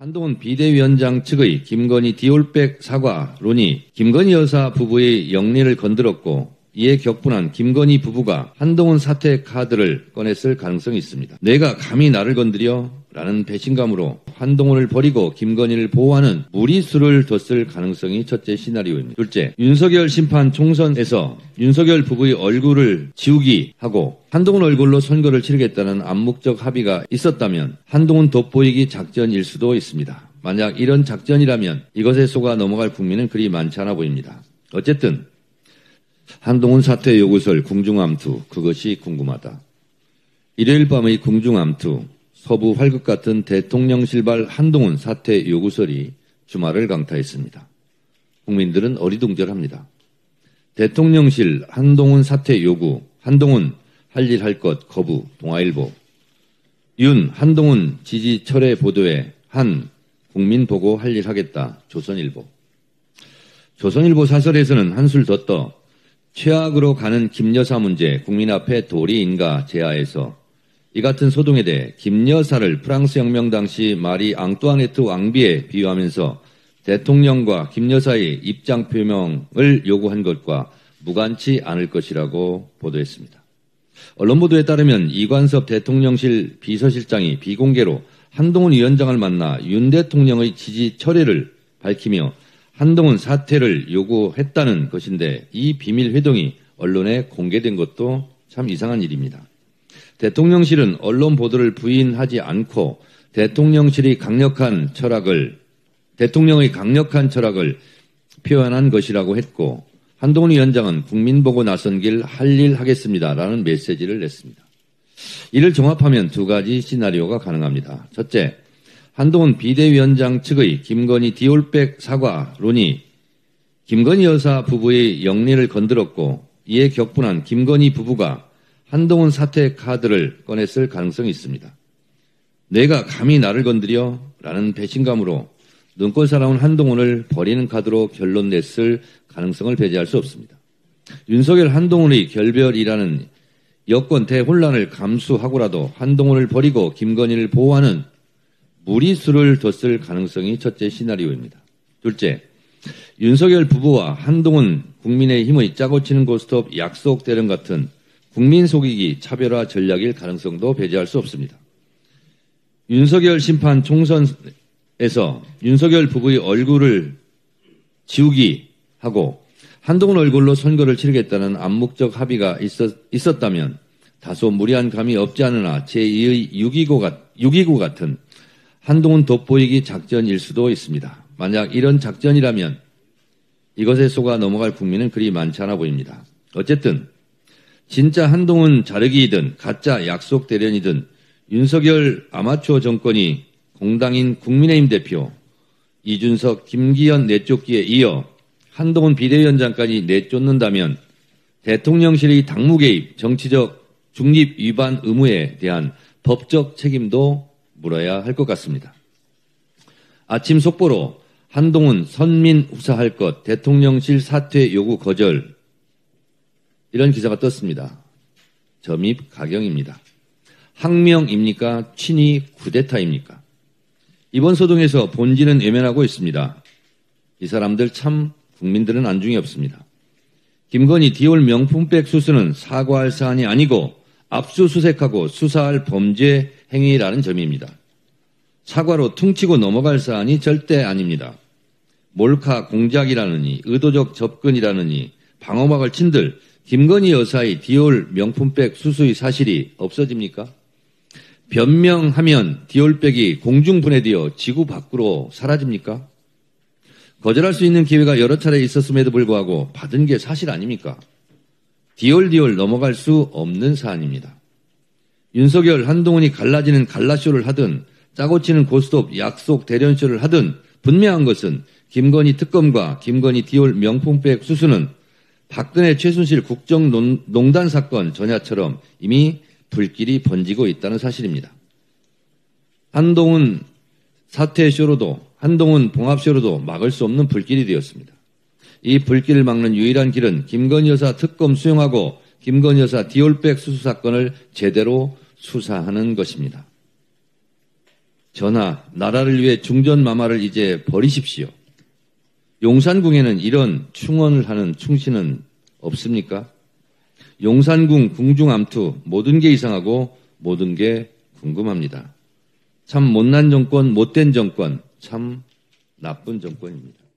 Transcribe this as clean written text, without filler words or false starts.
한동훈 비대위원장 측의 김건희 디올백 사과론이 김건희 여사 부부의 영리를 건드렸고 이에 격분한 김건희 부부가 한동훈 사퇴 카드를 꺼냈을 가능성이 있습니다. 내가 감히 나를 건드려? 라는 배신감으로 한동훈을 버리고 김건희를 보호하는 무리수를 뒀을 가능성이 첫째 시나리오입니다. 둘째, 윤석열 심판 총선에서 윤석열 부부의 얼굴을 지우기 하고 한동훈 얼굴로 선거를 치르겠다는 암묵적 합의가 있었다면 한동훈 돋보이기 작전일 수도 있습니다. 만약 이런 작전이라면 이것에 속아 넘어갈 국민은 그리 많지 않아 보입니다. 어쨌든 한동훈 사퇴 요구설 궁중암투, 그것이 궁금하다. 일요일 밤의 궁중암투, 서부 활극 같은 대통령실발 한동훈 사퇴 요구설이 주말을 강타했습니다. 국민들은 어리둥절합니다. 대통령실 한동훈 사퇴 요구, 한동훈 할 일 할 것 거부, 동아일보. 윤 한동훈 지지 철회 보도에 한 국민 보고 할 일 하겠다, 조선일보. 조선일보 사설에서는 한술 더 떠 최악으로 가는 김여사 문제 국민 앞에 도리인가 제하에서 이 같은 소동에 대해 김여사를 프랑스 혁명 당시 마리 앙뚜아네트 왕비에 비유하면서 대통령과 김여사의 입장 표명을 요구한 것과 무관치 않을 것이라고 보도했습니다. 언론 보도에 따르면 이관섭 대통령실 비서실장이 비공개로 한동훈 위원장을 만나 윤 대통령의 지지 철회를 밝히며 한동훈 사퇴를 요구했다는 것인데 이 비밀 회동이 언론에 공개된 것도 참 이상한 일입니다. 대통령실은 언론 보도를 부인하지 않고 대통령의 강력한 철학을 표현한 것이라고 했고 한동훈 위원장은 국민 보고 나선 길 할 일 하겠습니다라는 메시지를 냈습니다. 이를 종합하면 두 가지 시나리오가 가능합니다. 첫째, 한동훈 비대위원장 측의 김건희 디올백 사과론이 김건희 여사 부부의 영리를 건드렸고 이에 격분한 김건희 부부가 한동훈 사퇴 카드를 꺼냈을 가능성이 있습니다. 내가 감히 나를 건드려? 라는 배신감으로 눈꼴 살아온 한동훈을 버리는 카드로 결론 냈을 가능성을 배제할 수 없습니다. 윤석열 한동훈의 결별이라는 여권 대혼란을 감수하고라도 한동훈을 버리고 김건희를 보호하는 무리수를 뒀을 가능성이 첫째 시나리오입니다. 둘째, 윤석열 부부와 한동훈 국민의힘의 짜고 치는 고스톱 약속 대련 같은 국민 속이기 차별화 전략일 가능성도 배제할 수 없습니다. 윤석열 심판 총선에서 윤석열 부부의 얼굴을 지우기 하고 한동훈 얼굴로 선거를 치르겠다는 암묵적 합의가 있었다면 다소 무리한 감이 없지 않으나 제2의 6.29 같은 한동훈 돋보이기 작전일 수도 있습니다. 만약 이런 작전이라면 이것에 속아 넘어갈 국민은 그리 많지 않아 보입니다. 어쨌든 진짜 한동훈 자르기이든 가짜 약속 대련이든 윤석열 아마추어 정권이 공당인 국민의힘 대표 이준석, 김기현 내쫓기에 이어 한동훈 비대위원장까지 내쫓는다면 대통령실의 당무 개입, 정치적 중립 위반 의무에 대한 법적 책임도 물어야 할 것 같습니다. 아침 속보로 한동훈 선민 후사할 것, 대통령실 사퇴 요구 거절 이런 기사가 떴습니다. 점입 가경입니다. 항명입니까? 친위 쿠데타입니까? 이번 소동에서 본질은 외면하고 있습니다. 이 사람들 참 국민들은 안중에 없습니다. 김건희 디올 명품백 수수는 사과할 사안이 아니고 압수수색하고 수사할 범죄 행위라는 점입니다. 사과로 퉁치고 넘어갈 사안이 절대 아닙니다. 몰카 공작이라느니 의도적 접근이라느니 방어막을 친들 김건희 여사의 디올 명품백 수수의 사실이 없어집니까? 변명하면 디올백이 공중분해되어 지구 밖으로 사라집니까? 거절할 수 있는 기회가 여러 차례 있었음에도 불구하고 받은 게 사실 아닙니까? 디올 넘어갈 수 없는 사안입니다. 윤석열, 한동훈이 갈라지는 갈라쇼를 하든 짜고 치는 고스톱 약속 대련쇼를 하든 분명한 것은 김건희 특검과 김건희 디올 명품백 수수는 박근혜 최순실 국정농단 사건 전야처럼 이미 불길이 번지고 있다는 사실입니다. 한동훈 사퇴쇼로도 한동훈 봉합쇼로도 막을 수 없는 불길이 되었습니다. 이 불길을 막는 유일한 길은 김건희 여사 특검 수용하고 김건희 여사 디올백 수수 사건을 제대로 수사하는 것입니다. 전하, 나라를 위해 중전마마를 이제 버리십시오. 용산궁에는 이런 충언을 하는 충신은 없습니까? 용산궁 궁중암투 모든 게 이상하고 모든 게 궁금합니다. 참 못난 정권, 못된 정권, 참 나쁜 정권입니다.